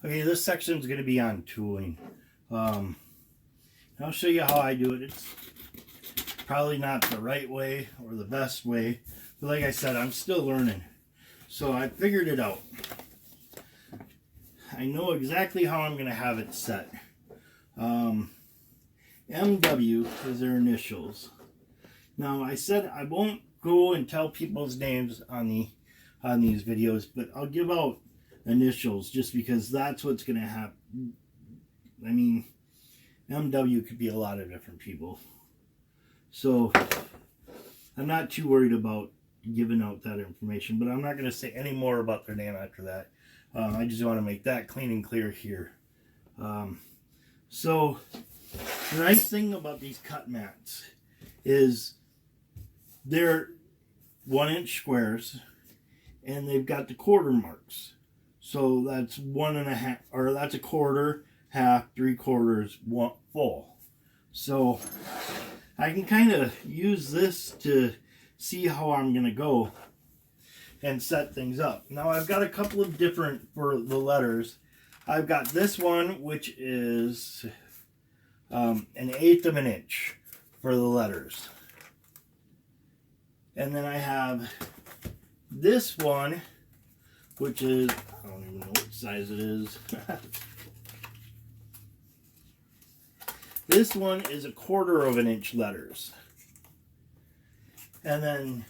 Okay, this section is going to be on tooling. I'll show you how I do it. It's probably not the right way or the best way, but like I said, I'm still learning. So I figured it out. I know exactly how I'm going to have it set. MW is their initials. Now I said I won't go and tell people's names on these videos, but I'll give out initials just because that's what's going to happen. I mean, MW could be a lot of different people. So I'm not too worried about giving out that information, but I'm not going to say any more about their name after that. I just want to make that clean and clear here. So the nice thing about these cut mats is they're 1-inch squares and they've got the quarter marks. So that's 1.5, or that's a quarter, half, 3/4, one full. So I can kind of use this to see how I'm going to go and set things up. Now I've got a couple of different for the letters. I've got this one, which is 1/8 of an inch for the letters. And then I have this one, which is, I don't even know what size it is. This one is 1/4 of an inch letters. And then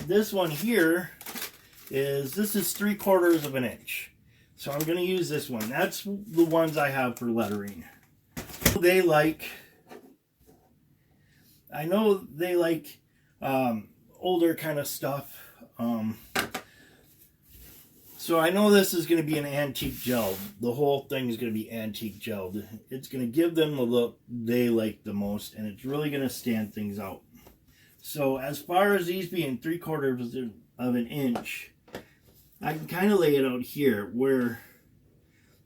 this one here is 3/4 of an inch. So I'm going to use this one. That's the ones I have for lettering. They like, I know they like older kind of stuff. So I know this is going to be an antique gel. The whole thing is going to be antique gelled. It's going to give them the look they like the most, and it's really going to stand things out. So as far as these being 3/4 of an inch, I can kind of lay it out here where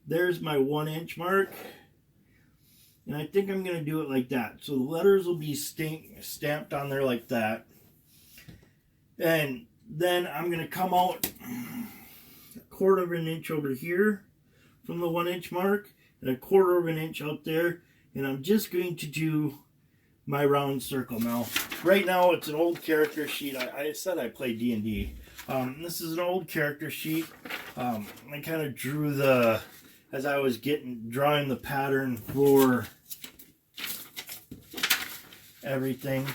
there's my 1-inch mark. And I think I'm going to do it like that. So the letters will be stamped on there like that. And then I'm going to come out 1/4 of an inch over here from the 1-inch mark and 1/4 of an inch out there. And I'm just going to do my round circle. Now, right now it's an old character sheet. I said I play D&D. This is an old character sheet. I kind of drew as I was drawing the pattern for everything.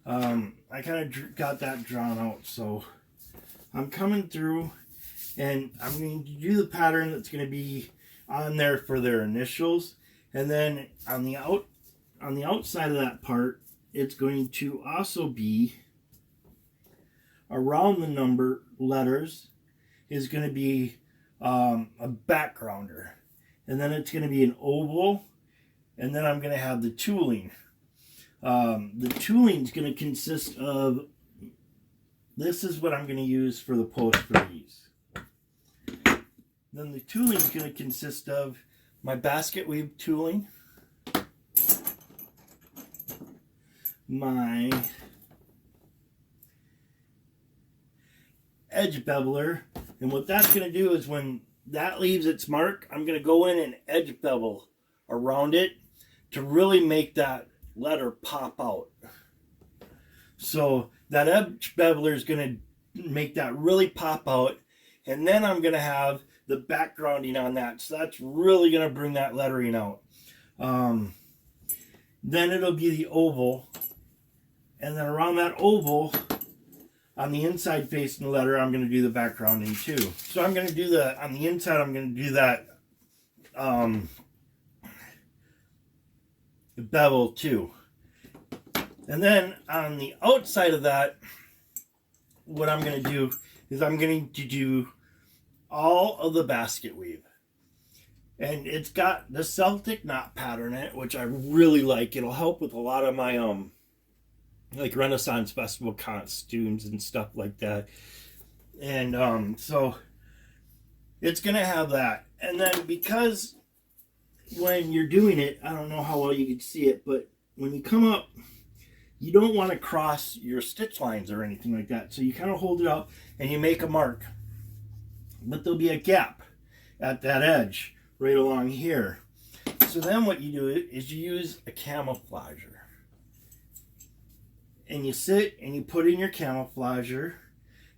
I kind of got that drawn out. So I'm coming through and I'm going to do the pattern that's going to be on there for their initials. And then on the outside of that part, it's going to also be around the number letters is going to be a backgrounder. And then it's going to be an oval. And then I'm going to have the tooling. The tooling is going to consist of, this is what I'm going to use for the post for these. Then the tooling is going to consist of my basket weave tooling, my edge beveler, and what that's going to do is when that leaves its mark, I'm going to go in and edge bevel around it to really make that letter pop out. So that edge beveler is going to make that really pop out, and then I'm going to have the backgrounding on that. So that's really going to bring that lettering out. Then it'll be the oval, and then around that oval, on the inside facing the letter, I'm going to do the backgrounding too. So I'm going to do on the inside, I'm going to do that bevel too. And then on the outside of that, what I'm going to do is I'm going to do all of the basket weave. And it's got the Celtic knot pattern in it, which I really like. It'll help with a lot of my like Renaissance Festival costumes and stuff like that. And so it's going to have that. And then because when you're doing it, I don't know how well you can see it, but when you come up, you don't want to cross your stitch lines or anything like that. So you kind of hold it up and you make a mark. But there'll be a gap. at that edge right along here. So then what you do is you use a camouflager. And you sit and you put in your camouflager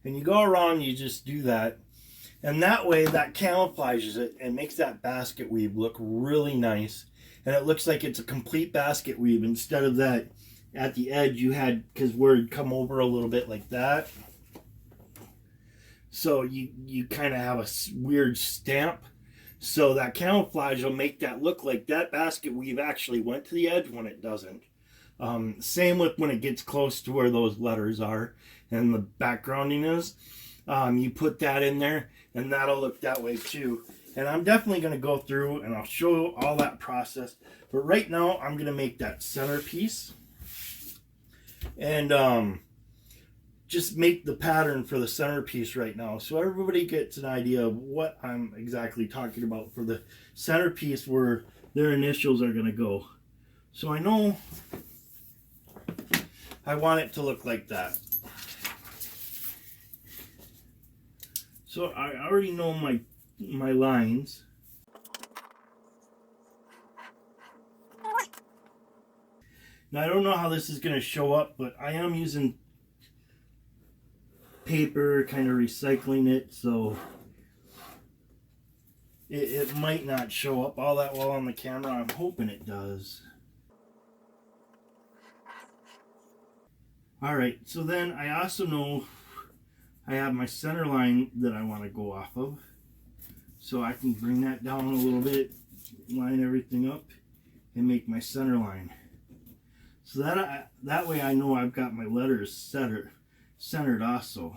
and you go around and you just do that. And that way that camouflages it and makes that basket weave look really nice. And it looks like it's a complete basket weave instead of that at the edge you had, because where it'd come over a little bit like that. So you kind of have a weird stamp. So that camouflage will make that look like that basket weave actually went to the edge when it doesn't. Same with when it gets close to where those letters are and the backgrounding is. You put that in there and that'll look that way too. And I'm definitely going to go through and I'll show all that process. But right now I'm going to make that centerpiece. And just make the pattern for the centerpiece right now, so everybody gets an idea of what I'm exactly talking about for the centerpiece where their initials are going to go. So I know I want it to look like that. So I already know my lines. Now I don't know how this is going to show up, but I am using paper, kind of recycling it, so it might not show up all that well on the camera. I'm hoping it does. Alright, so then I also know I have my center line that I want to go off of, so I can bring that down a little bit, line everything up, and make my center line. So that way I know I've got my letters centered also.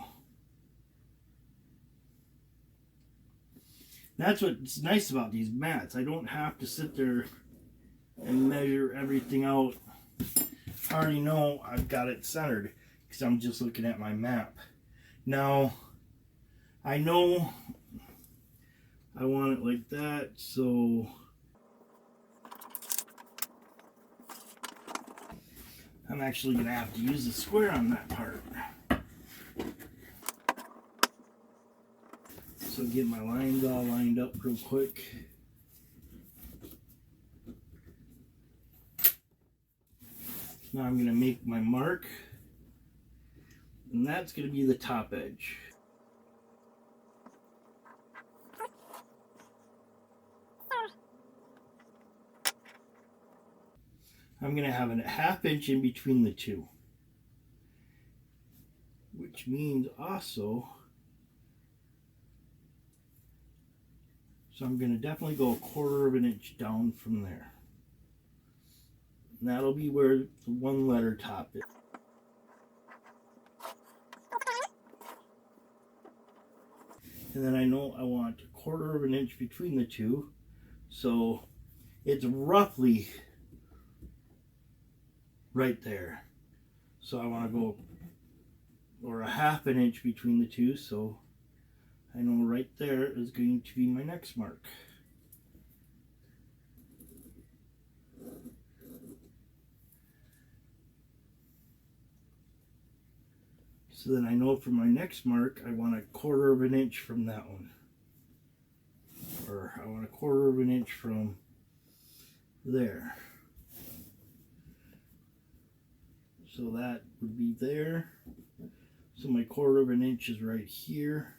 That's what's nice about these mats. I don't have to sit there and measure everything out. I already know I've got it centered because I'm just looking at my map. Now, I know I want it like that, so I'm actually going to have to use a square on that part. So get my lines all lined up real quick. Now I'm going to make my mark, and that's going to be the top edge. I'm going to have a ½ inch in between the two, which means also, so I'm going to definitely go 1/4 inch down from there. And that'll be where the one letter top is. And then I know I want 1/4 inch between the two, so it's roughly right there. So I want to go, or a ½ inch between the two, so I know right there is going to be my next mark. So then I know for my next mark, I want 1/4 inch from that one. Or I want 1/4 inch from there. So that would be there. So my 1/4 inch is right here.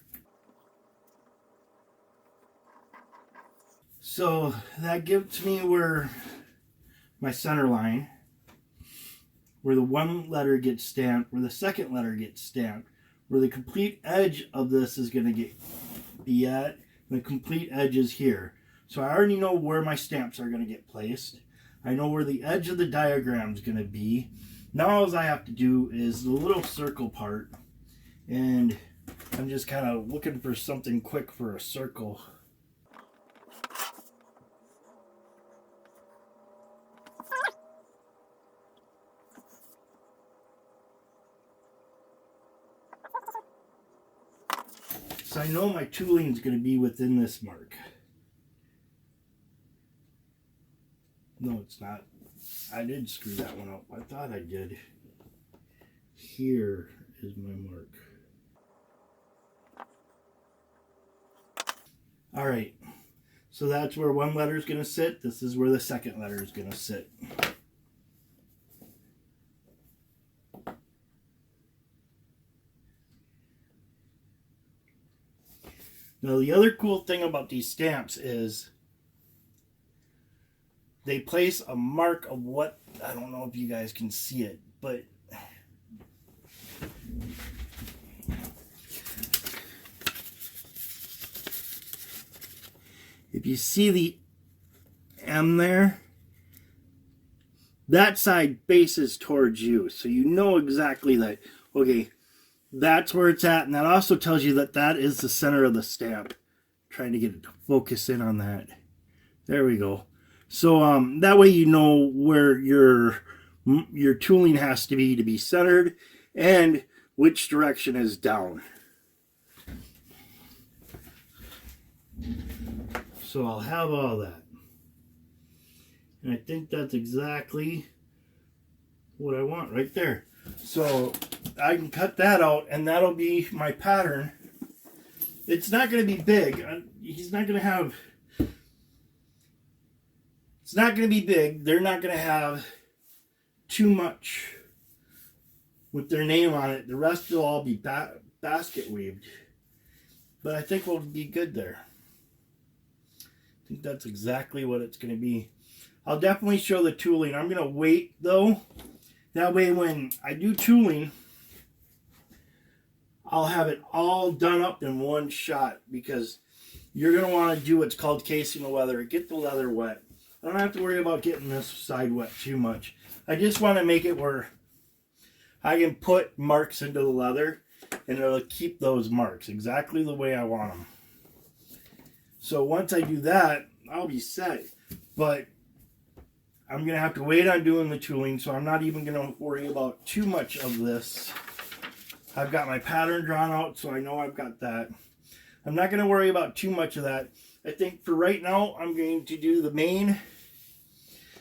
So that gives me where my center line, where the one letter gets stamped, where the second letter gets stamped, where the complete edge of this is going to be at, and the complete edge is here. So I already know where my stamps are going to get placed. I know where the edge of the diagram is going to be. Now all I have to do is the little circle part, and I'm just kind of looking for something quick for a circle. So I know my tooling is going to be within this mark. No, it's not. I did screw that one up. I thought I did. Here is my mark. All right, so that's where one letter is going to sit. This is where the second letter is going to sit. Now the other cool thing about these stamps is they place a mark of what, I don't know if you guys can see it, but if you see the M there, that side faces towards you. So you know exactly that, okay, that's where it's at. And that also tells you that that is the center of the stamp. Trying to get it to focus in on that. There we go. So that way you know where your tooling has to be centered and which direction is down. So I'll have all that. And I think that's exactly what I want right there. So I can cut that out and that'll be my pattern. It's not going to be big. He's not going to have... It's not going to be big. They're not going to have too much with their name on it. The rest will all be basket weaved. But I think we'll be good there. I think that's exactly what it's going to be. I'll definitely show the tooling. I'm going to wait though. That way when I do tooling, I'll have it all done up in one shot, because you're going to want to do what's called casing the leather. Get the leather wet. I don't have to worry about getting this side wet too much. I just want to make it where I can put marks into the leather and it'll keep those marks exactly the way I want them. So once I do that, I'll be set. But I'm going to have to wait on doing the tooling, so I'm not even going to worry about too much of this. I've got my pattern drawn out, so I know I've got that. I'm not going to worry about too much of that. I think for right now, I'm going to do the main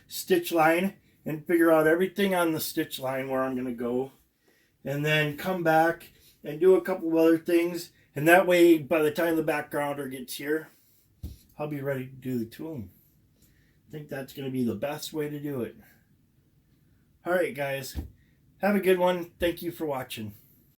stitch line and figure out everything on the stitch line where I'm going to go. And then come back and do a couple of other things. And that way, by the time the backgrounder gets here, I'll be ready to do the tooling. I think that's going to be the best way to do it. All right, guys. Have a good one. Thank you for watching.